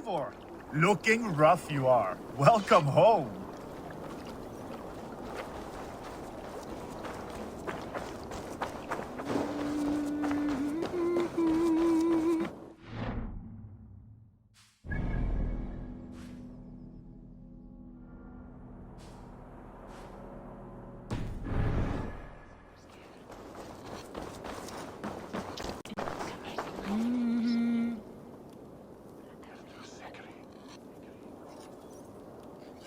Eivor. Looking rough you are. Welcome home.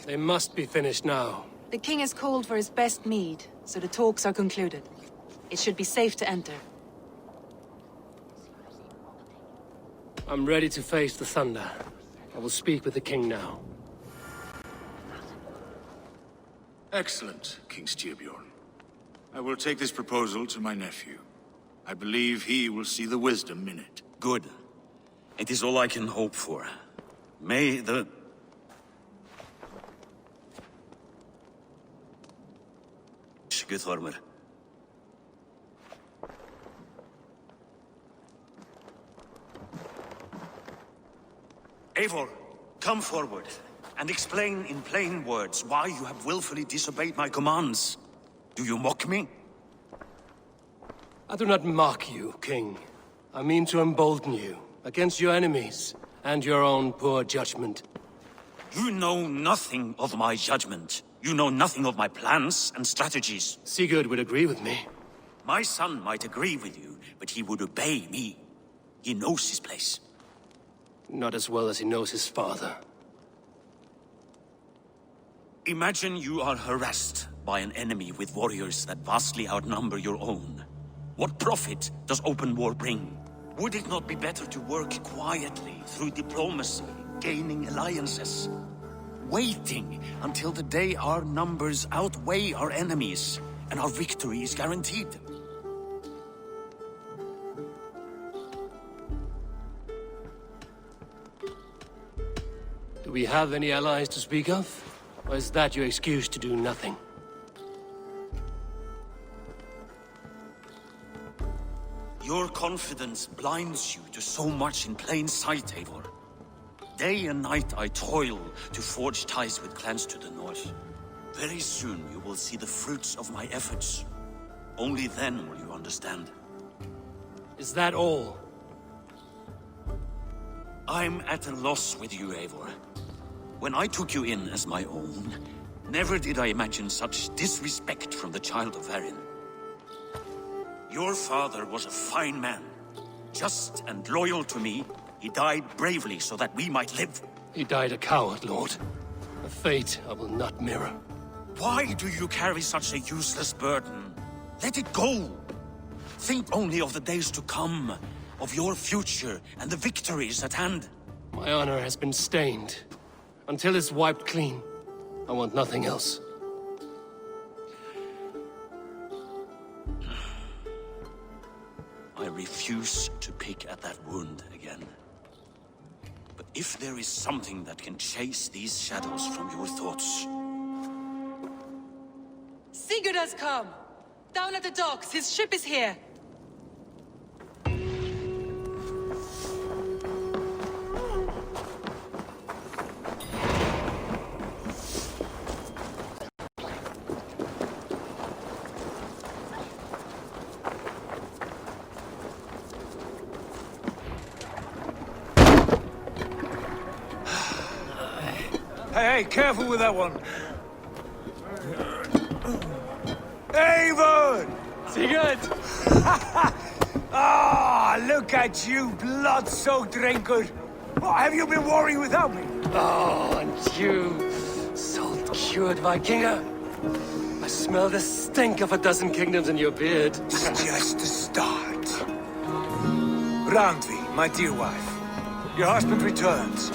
They must be finished now. The king has called for his best mead, so the talks are concluded. It should be safe to enter. I'm ready to face the thunder. I will speak with the king now. Excellent, King Styrbjorn. I will take this proposal to my nephew. I believe he will see the wisdom in it. Good. It is all I can hope for. May the... Guthormer. Eivor, come forward and explain in plain words why you have willfully disobeyed my commands. Do you mock me? I do not mock you, King. I mean to embolden you against your enemies and your own poor judgment. You know nothing of my judgment. You know nothing of my plans and strategies. Sigurd would agree with me. My son might agree with you, but he would obey me. He knows his place. Not as well as he knows his father. Imagine you are harassed by an enemy with warriors that vastly outnumber your own. What profit does open war bring? Would it not be better to work quietly through diplomacy, gaining alliances? Waiting until the day our numbers outweigh our enemies, and our victory is guaranteed. Do we have any allies to speak of? Or is that your excuse to do nothing? Your confidence blinds you to so much in plain sight, Eivor. Day and night I toil to forge ties with clans to the north. Very soon you will see the fruits of my efforts. Only then will you understand. Is that all? I'm at a loss with you, Eivor. When I took you in as my own, never did I imagine such disrespect from the child of Varin. Your father was a fine man, just and loyal to me. He died bravely so that we might live. He died a coward, Lord. A fate I will not mirror. Why do you carry such a useless burden? Let it go. Think only of the days to come, of your future and the victories at hand. My honor has been stained. Until it's wiped clean, I want nothing else. I refuse to pick at that wound again. But if there is something that can chase these shadows from your thoughts... Sigurd has come! Down at the docks, his ship is here! Hey, careful with that one. Eivor! Sigurd! Ah, look at you, blood-soaked drinker. What have you been worrying without me? Oh, and you, salt-cured Vikinger. I smell the stink of a dozen kingdoms in your beard. It's just the start. Randvi, my dear wife, your husband returns.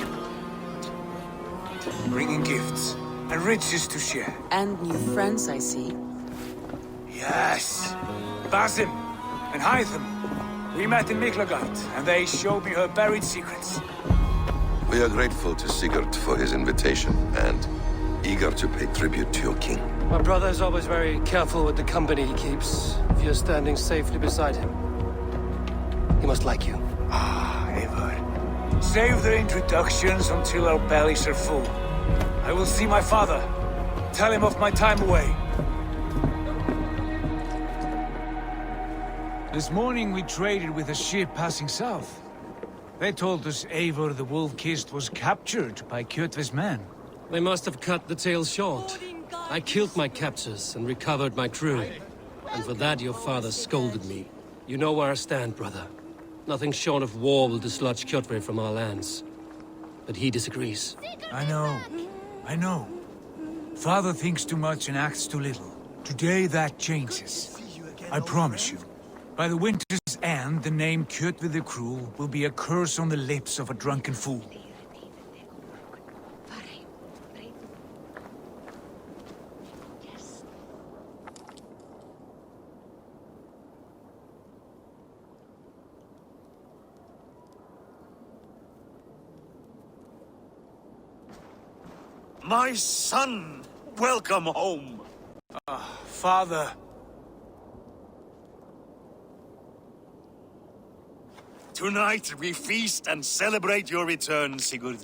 Bringing gifts and riches to share. And new friends, I see. Yes. Basim and Hytham. We met in Miklagard, and they showed me her buried secrets. We are grateful to Sigurd for his invitation, and eager to pay tribute to your king. My brother is always very careful with the company he keeps. If you're standing safely beside him, he must like you. Ah, Eivor. Save the introductions until our bellies are full. I will see my father. Tell him of my time away. This morning we traded with a ship passing south. They told us Eivor the Wolf-Kissed was captured by Kjotve's men. They must have cut the tale short. I killed my captors and recovered my crew. And for that your father scolded me. You know where I stand, brother. Nothing short of war will dislodge Kjotve from our lands. But he disagrees. I know. Father thinks too much and acts too little. Today that changes. I promise you. By the winter's end, the name Kjotve the Cruel will be a curse on the lips of a drunken fool. My son! Welcome home! Father. Tonight we feast and celebrate your return, Sigurd.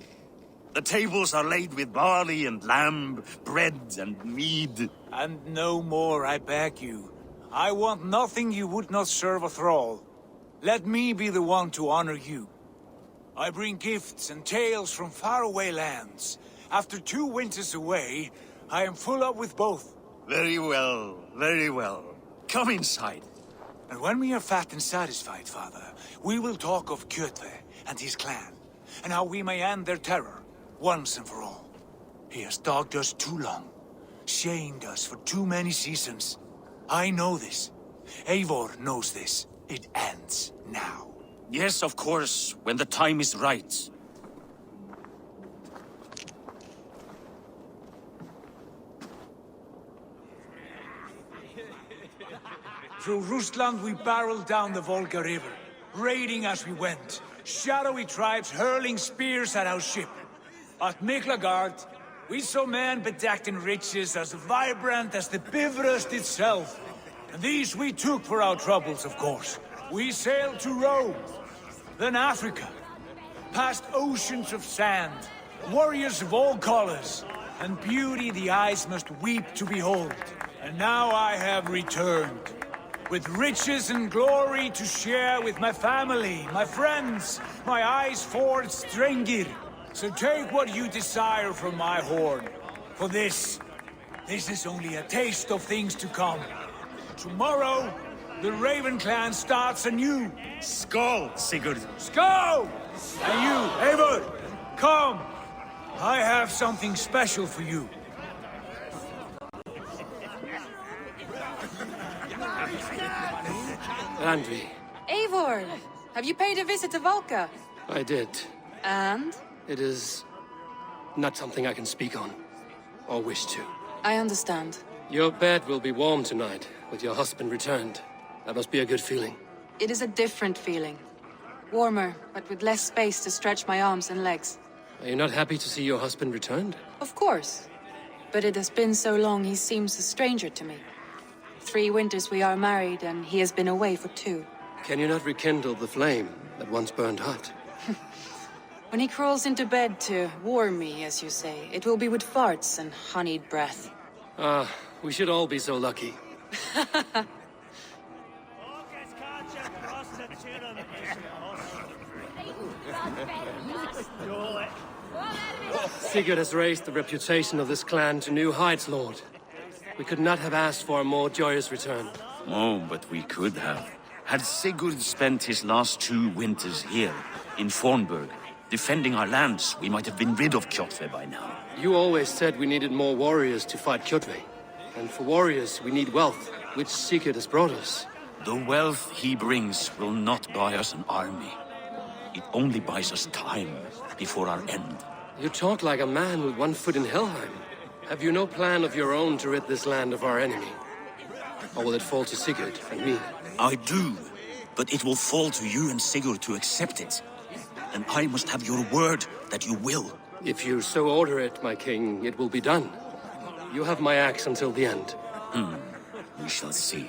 The tables are laid with barley and lamb, bread and mead. And no more, I beg you. I want nothing you would not serve a thrall. Let me be the one to honor you. I bring gifts and tales from faraway lands. After 2 winters away, I am full up with both. Very well, very well. Come inside. And when we are fat and satisfied, Father, we will talk of Kjotve and his clan, and how we may end their terror, once and for all. He has dogged us too long, shamed us for too many seasons. I know this. Eivor knows this. It ends now. Yes, of course, when the time is right. Through Rusland we barreled down the Volga River, raiding as we went. Shadowy tribes hurling spears at our ship. At Miklagard, we saw men bedecked in riches as vibrant as the Bifrost itself. And these we took for our troubles, of course. We sailed to Rome, then Africa, past oceans of sand, warriors of all colors, and beauty the eyes must weep to behold. And now I have returned, with riches and glory to share with my family, my friends, my eyes forged Strengir. So take what you desire from my horn. For this is only a taste of things to come. Tomorrow, the Raven clan starts anew. Skål, Sigurd. Skål! And you, Eivor, come. I have something special for you. Andri, Eivor! Have you paid a visit to Valka? I did. And? It is not something I can speak on, or wish to. I understand. Your bed will be warm tonight, with your husband returned. That must be a good feeling. It is a different feeling. Warmer, but with less space to stretch my arms and legs. Are you not happy to see your husband returned? Of course. But it has been so long he seems a stranger to me. 3 winters we are married, and he has been away for 2. Can you not rekindle the flame that once burned hot? When he crawls into bed to warm me, as you say, it will be with farts and honeyed breath. Ah, we should all be so lucky. Sigurd has raised the reputation of this clan to new heights, Lord. We could not have asked for a more joyous return. Oh, but we could have. Had Sigurd spent his last 2 winters here, in Fornburg, defending our lands, we might have been rid of Kjotve by now. You always said we needed more warriors to fight Kjotve. And for warriors, we need wealth, which Sigurd has brought us. The wealth he brings will not buy us an army. It only buys us time before our end. You talk like a man with 1 foot in Helheim. Have you no plan of your own to rid this land of our enemy? Or will it fall to Sigurd and me? I do, but it will fall to you and Sigurd to accept it. And I must have your word that you will. If you so order it, my king, it will be done. You have my axe until the end. We shall see.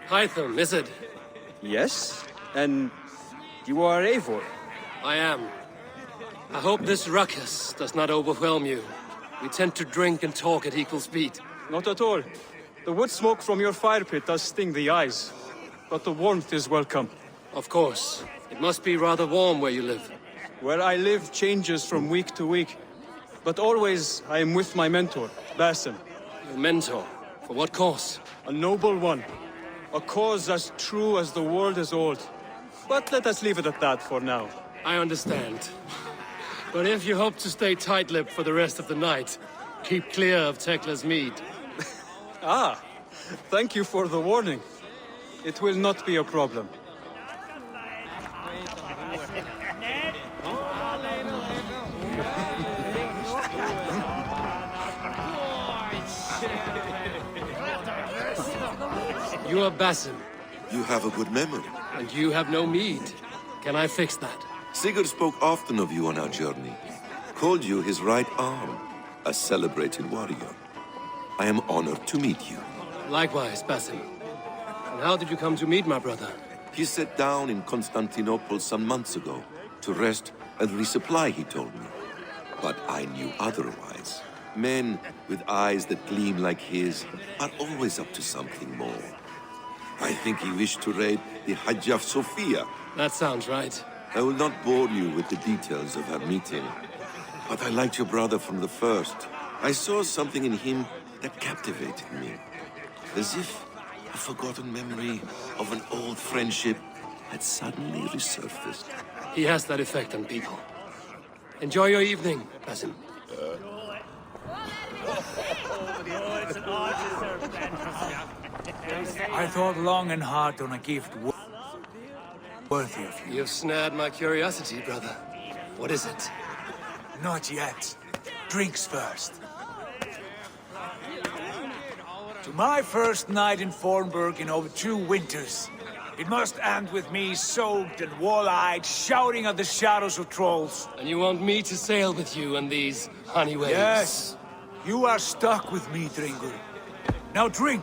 Hytham, is it? Yes? And you are Eivor? I am. I hope this ruckus does not overwhelm you. We tend to drink and talk at equal speed. Not at all. The wood smoke from your fire pit does sting the eyes. But the warmth is welcome. Of course. It must be rather warm where you live. Where I live changes from week to week. But always I am with my mentor, Basim. Your mentor? For what cause? A noble one. A cause as true as the world is old. But let us leave it at that for now. I understand. But if you hope to stay tight-lipped for the rest of the night, keep clear of Tekla's mead. Ah, thank you for the warning. It will not be a problem. You are Basim, You have a good memory. and you have no mead. Can I fix that? Sigurd spoke often of you on our journey. Called you his right arm, a celebrated warrior. I am honored to meet you. Likewise, Basim. And how did you come to meet my brother? He sat down in Constantinople some months ago to rest and resupply, he told me. But I knew otherwise. Men with eyes that gleam like his are always up to something more. I think he wished to raid the Hajj of Sophia. That sounds right. I will not bore you with the details of our meeting. But I liked your brother from the first. I saw something in him that captivated me. As if a forgotten memory of an old friendship had suddenly resurfaced. He has that effect on people. Enjoy your evening, Basim. I thought long and hard on a gift worthy of you. You've snared my curiosity, brother. What is it? Not yet. Drinks first. To my first night in Fornburg in over 2 winters. It must end with me soaked and wall-eyed, shouting at the shadows of trolls. And you want me to sail with you on these honey waves? Yes. You are stuck with me, Dringur. Now drink.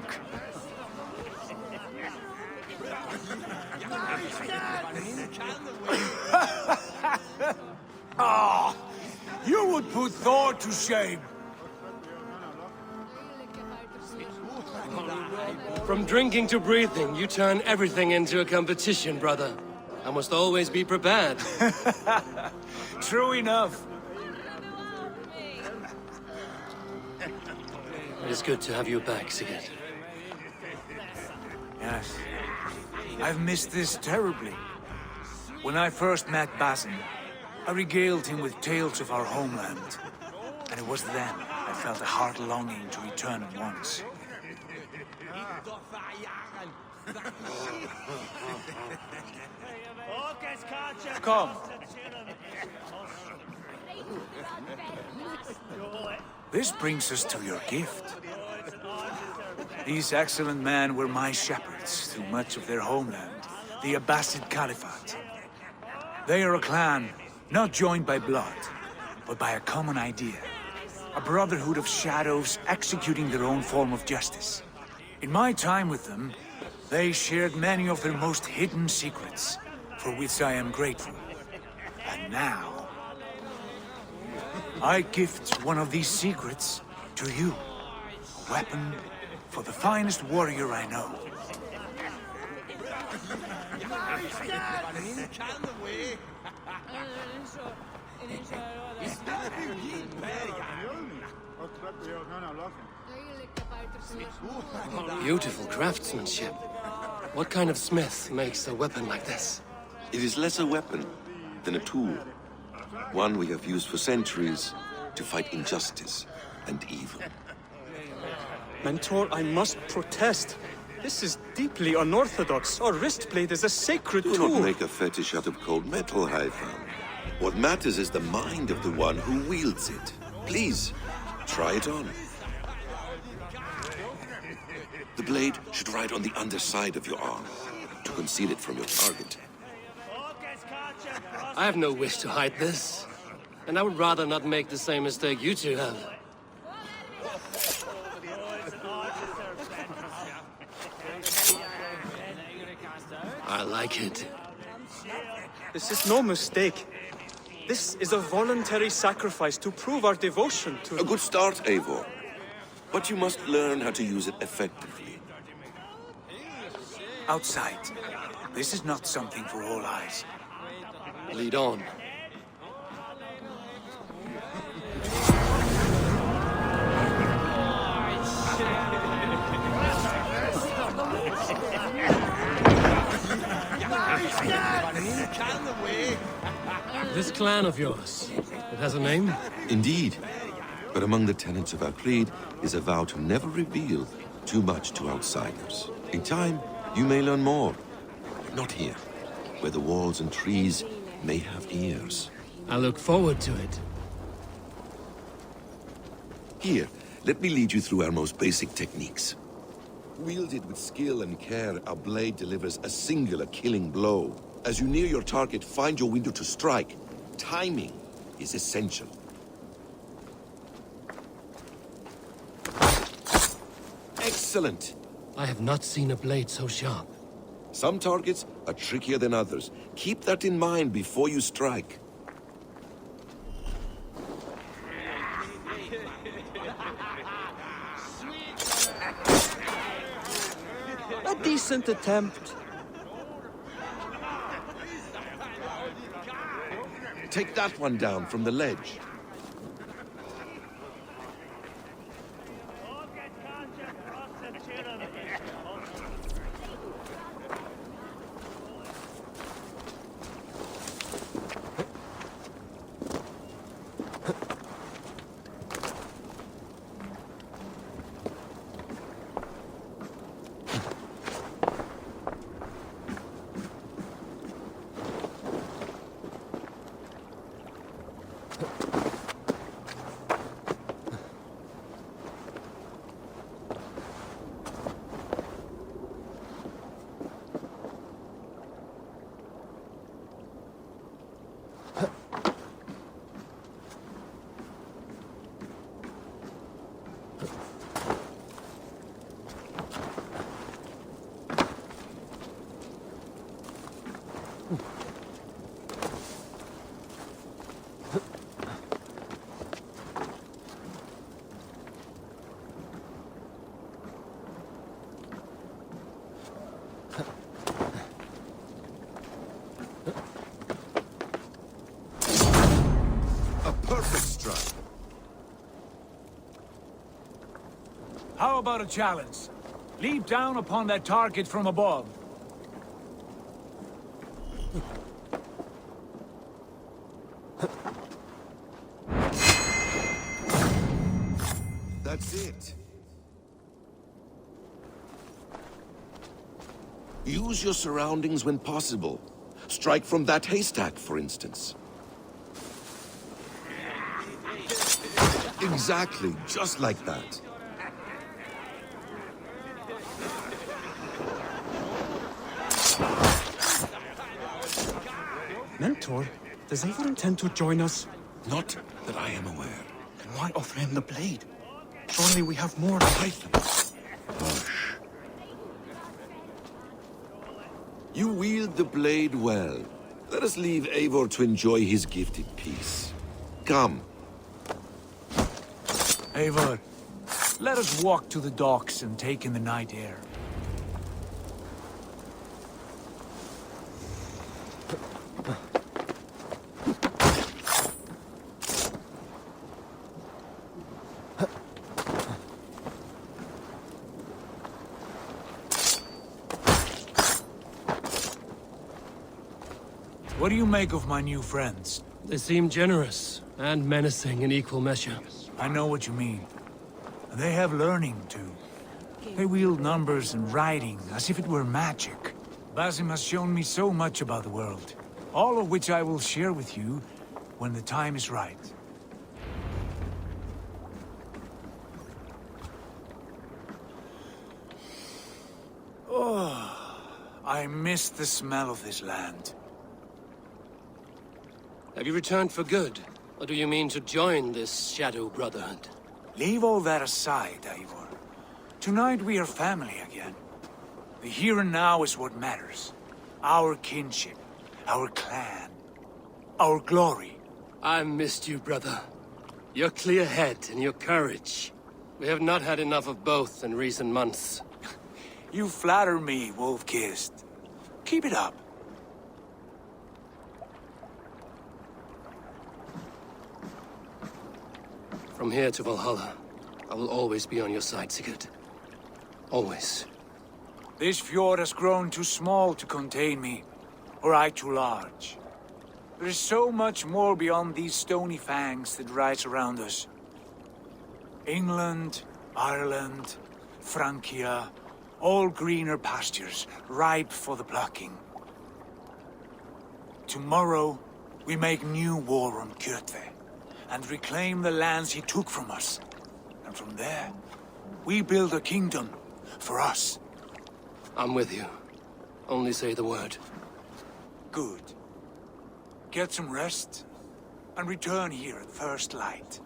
Ah, you would put Thor to shame. From drinking to breathing, you turn everything into a competition, brother. I must always be prepared. True enough. It is good to have you back, Sigurd. Yes. I've missed this terribly. When I first met Basim, I regaled him with tales of our homeland. And it was then I felt a heart longing to return at once. Come. This brings us to your gift. These excellent men were my shepherds through much of their homeland, the Abbasid Caliphate. They are a clan, not joined by blood, but by a common idea. A brotherhood of shadows executing their own form of justice. In my time with them, they shared many of their most hidden secrets, for which I am grateful. And now, I gift one of these secrets to you. A weapon for the finest warrior I know. Beautiful craftsmanship. What kind of smith makes a weapon like this? It is less a weapon than a tool. One we have used for centuries to fight injustice and evil. Mentor, I must protest. This is deeply unorthodox. Our wristblade is a sacred Do tool. not make a fetish out of cold metal, Hytham. What matters is the mind of the one who wields it. Please, try it on. The blade should ride on the underside of your arm, to conceal it from your target. I have no wish to hide this. And I would rather not make the same mistake you two have. I like it. This is no mistake. This is a voluntary sacrifice to prove our devotion to... A good start, Eivor. But you must learn how to use it effectively. Outside. This is not something for all eyes. Lead on. This clan of yours, it has a name? Indeed. But among the tenets of our creed is a vow to never reveal too much to outsiders. In time, you may learn more. But not here, where the walls and trees may have ears. I look forward to it. Here, let me lead you through our most basic techniques. Wielded with skill and care, our blade delivers a singular killing blow. As you near your target, find your window to strike. Timing is essential. Excellent! I have not seen a blade so sharp. Some targets are trickier than others. Keep that in mind before you strike. A decent attempt. Take that one down from the ledge. How about a challenge? Leap down upon that target from above. That's it. Use your surroundings when possible. Strike from that haystack, for instance. Exactly, just like that. Mentor, does Eivor intend to join us? Not that I am aware. Then why offer him the blade? Surely we have more pythons. Hush. You wield the blade well. Let us leave Eivor to enjoy his gift in peace. Come. Eivor, let us walk to the docks and take in the night air. What do you make of my new friends? They seem generous and menacing in equal measure. I know what you mean. They have learning, too. They wield numbers and writing as if it were magic. Basim has shown me so much about the world, all of which I will share with you when the time is right. Oh, I miss the smell of this land. Have you returned for good? Or do you mean to join this Shadow Brotherhood? Leave all that aside, Eivor. Tonight we are family again. The here and now is what matters. Our kinship, our clan, our glory. I missed you, brother. Your clear head and your courage. We have not had enough of both in recent months. You flatter me, Wolf-Kissed. Keep it up. From here to Valhalla, I will always be on your side, Sigurd. Always. This fjord has grown too small to contain me, or I too large. There is so much more beyond these stony fangs that rise around us. England, Ireland, Francia, all greener pastures, ripe for the plucking. Tomorrow, we make new war on Kjotve, and reclaim the lands he took from us. And from there, we build a kingdom for us. I'm with you. Only say the word. Good. Get some rest, and return here at first light.